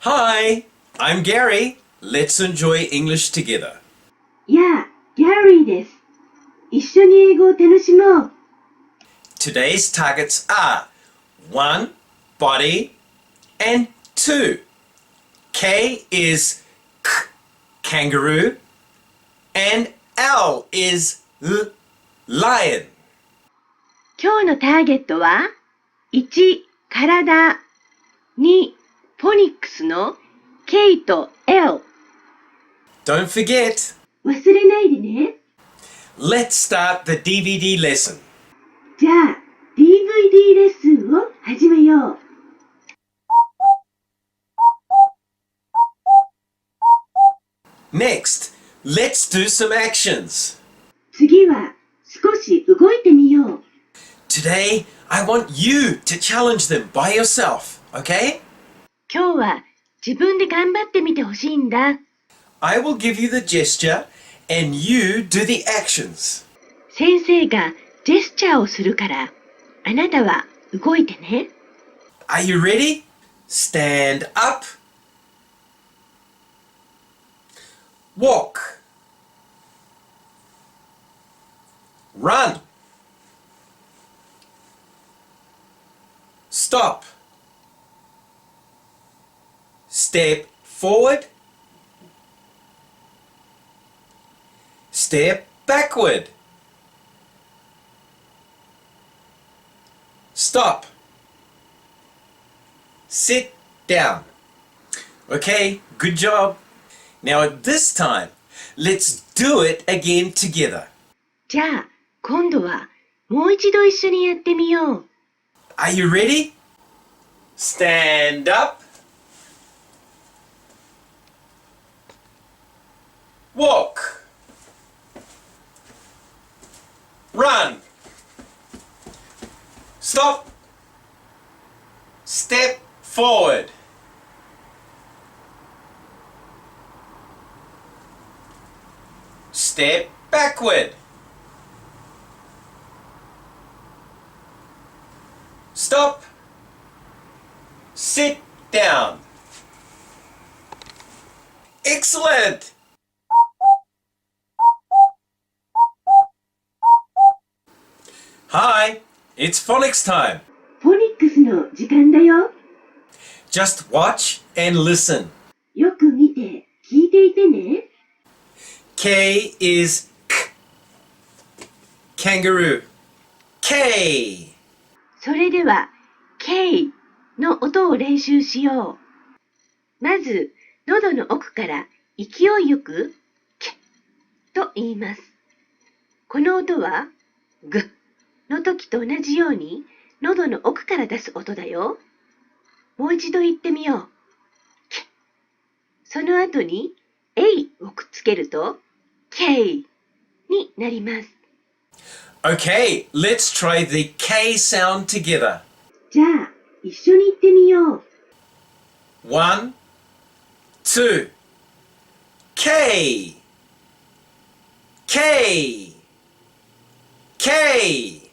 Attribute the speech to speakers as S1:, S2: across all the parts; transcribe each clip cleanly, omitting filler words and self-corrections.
S1: Hi, I'm Gary. Let's enjoy English together.
S2: やあ、ギャリーです。一緒に英語を楽しもう。
S1: Today's targets are 1. Body and 2. K is k, kangaroo, and L is lion.
S2: 今日のターゲットは、1、体、2、フォニックスの K と L。Don't
S1: forget,
S2: 忘れないでね。
S1: let's start the DVD lesson.
S2: じゃあ、DVD レッスンを始めよう。
S1: Next, let's do some actions.
S2: 次は少し動いてみよう。
S1: Today, I want you to challenge them by yourself, okay?
S2: 今日は自分で頑張ってみてほしいんだ。
S1: I will give you the gesture and you do the actions.
S2: 先生がジェスチャーをするから、あなたは動いてね。
S1: Are you ready? Stand up. Walk. Run. Stop. Step forward. Step backward. Stop. Sit down. Okay, good job. Now at this time, let's do it again together.
S2: じゃあ、今度はもう一度一緒にやってみよう。
S1: Are you ready? Stand up. Walk. Run. Stop. Step forward. Step backward. Stop. Sit down. Excellent. Hi, it's phonics time.
S2: フォニックスの時間だよ。
S1: Just watch and listen.
S2: よく見て、聞いていてね。
S1: K is k. Kangaroo. K.
S2: それでは、K の音を練習しよう。まず、喉の奥から勢いよく、K と言います。この音は、G の時と同じように、喉の奥から出す音だよ。もう一度言ってみよう。K。その後に、A をくっつけると、K になります。
S1: Okay, let's try the K sound together.
S2: じゃあ、一緒に言ってみよう。
S1: 1, 2. K. K. K.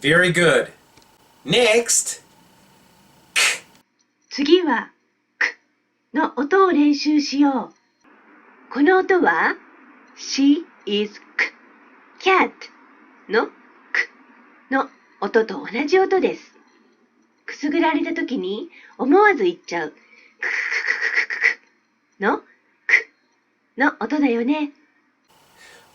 S1: Very good. Next.
S2: 次は、k の音を練習しよう。この音は、She is cat の k の音と同じ音です。くすぐられた時に思わず言っちゃう、の k の音だよね。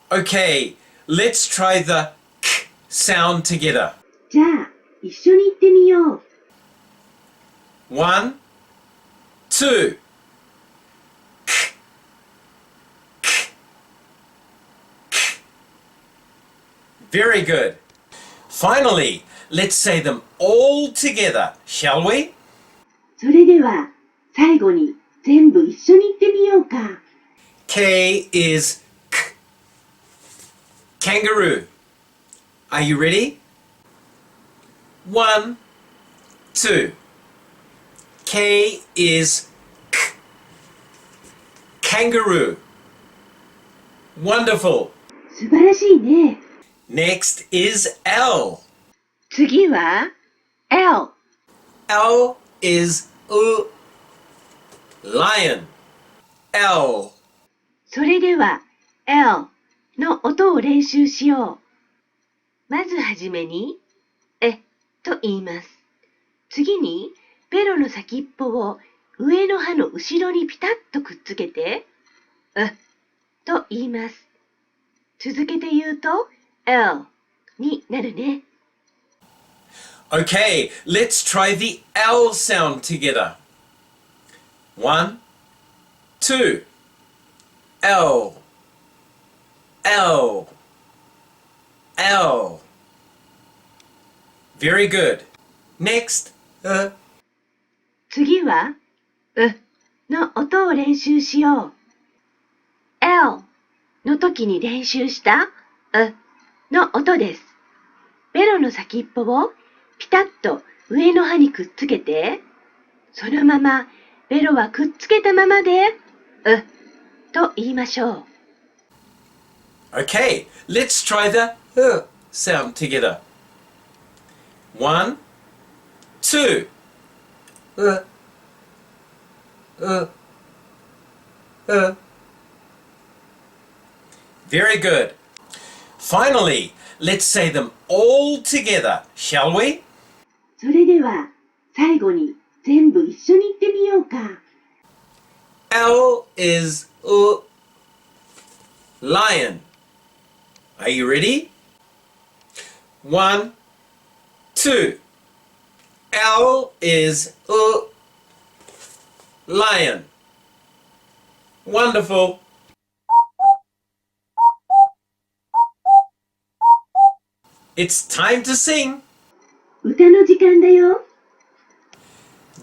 S1: Okay, let's try the K sound together.
S2: じゃあ、一緒に言ってみよう。
S1: 1, 2. Very good. Finally, let's say them all together, shall we?
S2: それでは、最後に全部一緒に言ってみようか。
S1: K is K. Kangaroo. Are you ready? 1, 2. K is K. Kangaroo. Wonderful.
S2: 素晴らしいね。
S1: Next is L.
S2: 次は L。L
S1: is lion, L.
S2: それでは L の音を練習しよう。まずはじめにと言います。次にベロの先っぽを上の歯の後ろにピタッとくっつけてと言います。続けて言うと L になるね。
S1: Okay, let's try the L sound together. 1, 2, L, L, L. Very good. Next,
S2: 次はの音を練習しよう。L の時に練習したの音です。ベロの先っぽをピタッと上の歯にくっつけて、そのままベロはくっつけたままでと言いましょう。
S1: Okay, let's try the sound together. 1, 2, Very good. Finally, let's say them all together, shall we?
S2: それでは最後に全部一緒に言ってみようか。
S1: L is lion. Are you ready? 1, 2. L is lion. Wonderful. It's time to sing.
S2: 歌の時間だよ。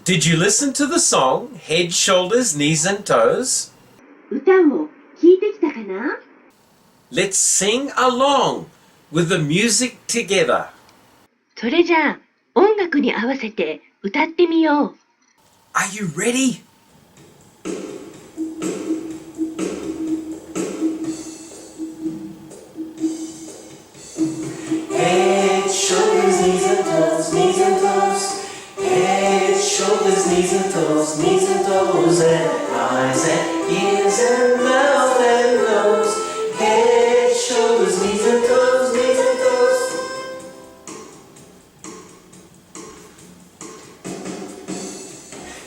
S1: Did you listen to the song Head, Shoulders, Knees and Toes?
S2: 歌を聞いてきたかな？
S1: Let's sing along with the music together.
S2: それじゃあ音楽に合わせて歌ってみよう。
S1: Are you ready?
S3: Head, shoulders, knees and toes, knees and toes. Head, shoulders, knees and toes, knees and toes, and eyes and ears and mouth and nose. Head, shoulders, knees and toes, knees and toes.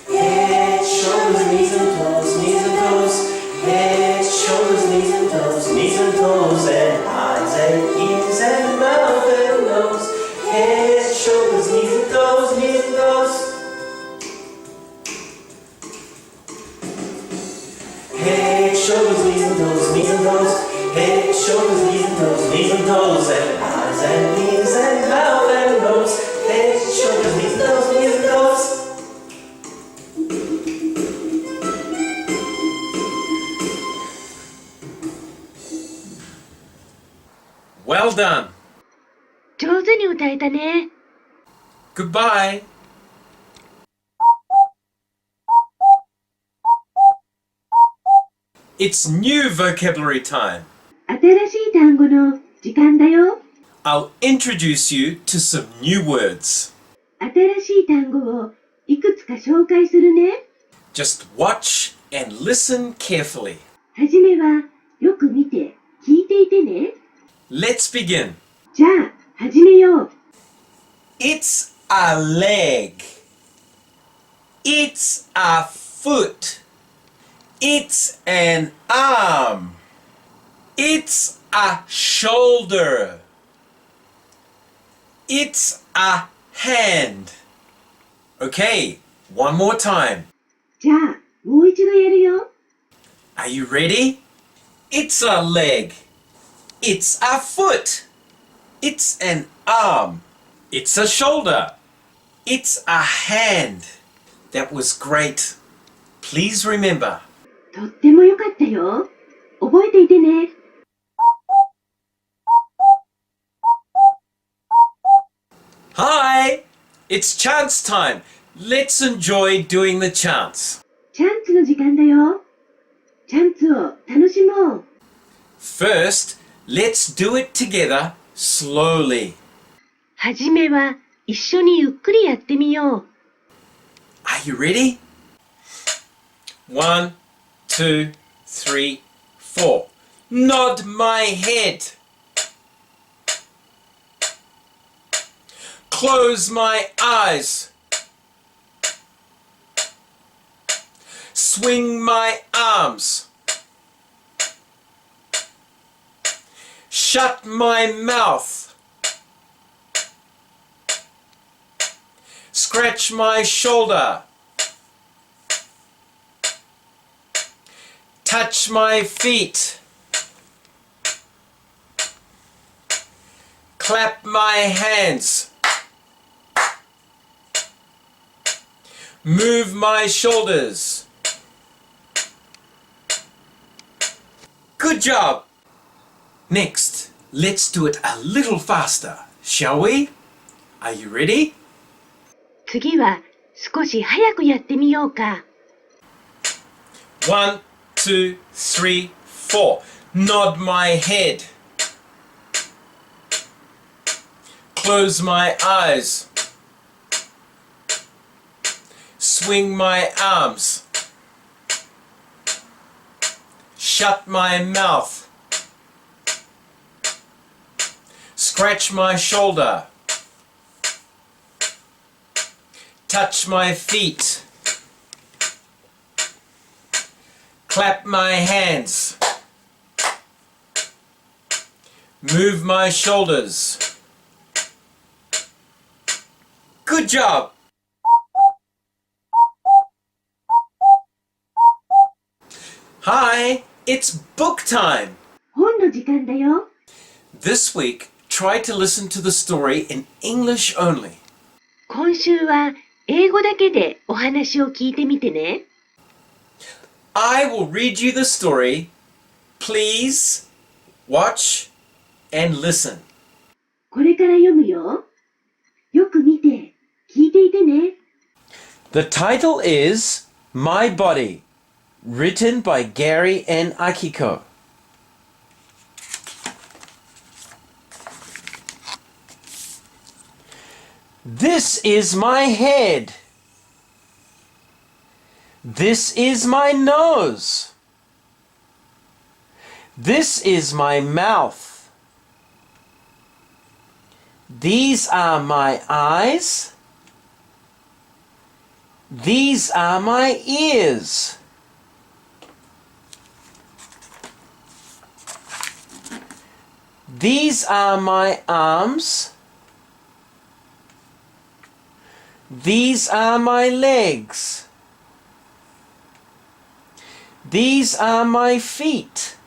S3: Head, shoulders, knees and toes, knees and toes. Head, shoulders, knees and toes, knees and toes, and eyes and ears and mouth and nose. Head, shoulders, knees and toes, knees and toes. Head, shoulders, knees and toes, knees and toes. Head, shoulders, knees and toes, knees and toes, and eyes and ears and mouth and nose. Head, shoulders, knees and toes, knees and toes.
S1: Well done.
S2: 上手に歌えたね。
S1: Goodbye. It's new vocabulary time.
S2: 新しい単語の時間だよ。
S1: I'll introduce you to some new words.
S2: 新しい単語をいくつか紹介するね。
S1: Just watch and listen carefully.
S2: はじめはよく見て聞いていてね。
S1: Let's begin.
S2: じゃあ始めよう。
S1: It's a leg. It's a foot. It's an arm. It's a shoulder. It's a hand. Okay, one more time.
S2: じゃあもう一度やるよ。
S1: Are you ready? It's a leg. It's a foot. It's an arm. It's a shoulder. It's a hand. That was great. Please remember.
S2: とってもよかったよ。覚えていてね。
S1: Hi! It's chance time. Let's enjoy doing the chants.
S2: チャンツの時間だよ。チャンツを楽しもう。
S1: First, let's do it together slowly.
S2: はじめは一緒にゆっくりやってみよう。
S1: Are you ready? 1, 2, 3, 4. Nod my head. Close my eyes. Swing my arms. Shut my mouth. Scratch my shoulder. Touch my feet. Clap my hands. Move my shoulders. Good job! Next, let's do it a little faster, shall we? Are you ready?
S2: 次は少し早くやってみようか。
S1: 1, 2, 3, 4. Nod my head. Close my eyes. Swing my arms. Shut my mouth. Scratch my shoulder. Touch my feet. Clap my hands. Move my shoulders. Good job! Hi, it's book time!
S2: 本の時間だよ。
S1: This week, try to listen to the story in English only.
S2: 今週は英語だけでお話を聞いてみてね。
S1: I will read you the story. Please watch and listen.
S2: これから読むよ。よく見て、聞いていてね。
S1: The title is My Body, written by Gary and Akiko. This is my head. This is my nose. This is my mouth. These are my eyes. These are my ears. These are my arms. These are my legs. These are my feet.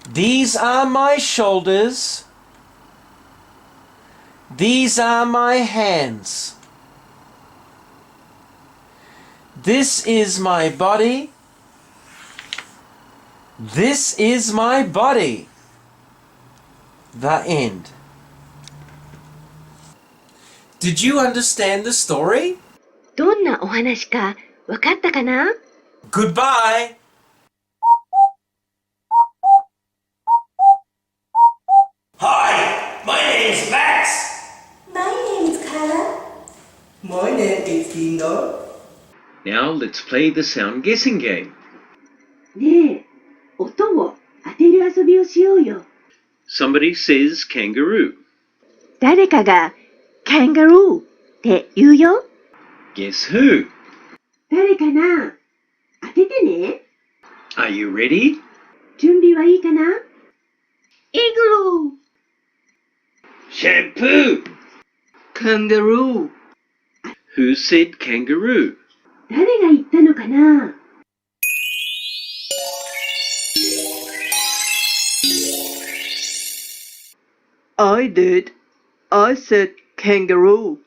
S1: These are my shoulders. These are my hands. This is my body. This is my body. The end. Did you understand the story?
S2: どんなお話かわかったかな？
S1: Goodbye.
S3: Hi, my name is Max.
S4: My name is Carla.
S3: My name is Dino.
S1: Now let's play the sound guessing game.
S2: ねえ、音を当てる遊びをしようよ。
S1: Somebody says kangaroo.
S2: 誰かがカンガルーって言うよ。
S1: Guess who?
S2: 誰かな？当ててね。
S1: Are you ready?
S2: 準備はいいかな？イグル
S1: Shampoo.
S3: Kangaroo.
S1: Who said kangaroo?
S2: ー。誰が言ったのかな？I
S3: did. I said kangaroo.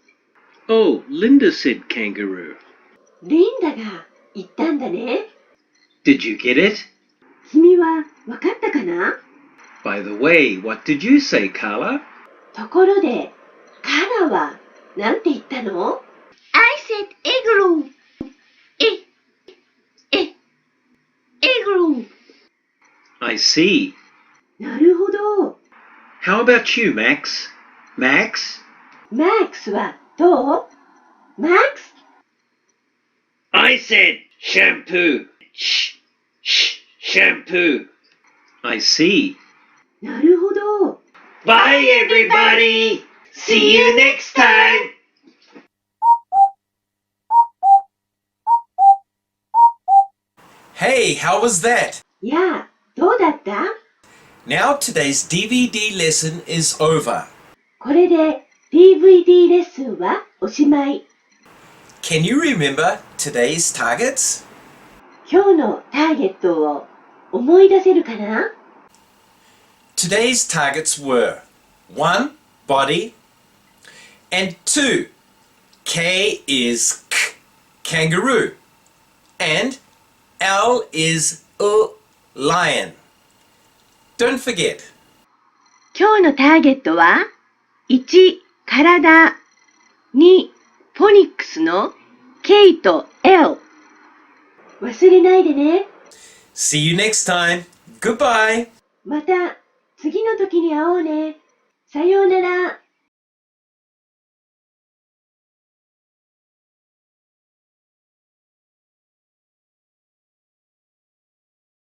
S1: Oh, Linda said kangaroo.
S2: リンダが言ったんだね。
S1: Did you get it?
S2: 君はわかったかな？
S1: By the way, what did you say, Carla?
S2: ところで、カラはなんて言ったの？ I said イグルー。イグルー。
S1: I see.
S2: なるほど。
S1: How about you, Max? Max?
S2: マックスはどう？マックス？
S5: I said shampoo. Shampoo.
S1: I see.
S2: なるほど。
S5: Bye everybody. See you next time.
S1: Hey, how was that?
S2: やあ、どうだった？
S1: Now today's DVD lesson is over.
S2: これで DVD レッスンはおしまい。
S1: Can you remember today's targets?
S2: 今日のターゲットを思い出せるかな？
S1: Today's targets were 1. Body and 2. K is K, kangaroo, and L is lion. Don't forget.
S2: 今日のターゲットは1、体、2、フォニックスの K と L。忘れないでね。
S1: See you next time. Goodbye.
S2: また次の時に会おうね。さようなら。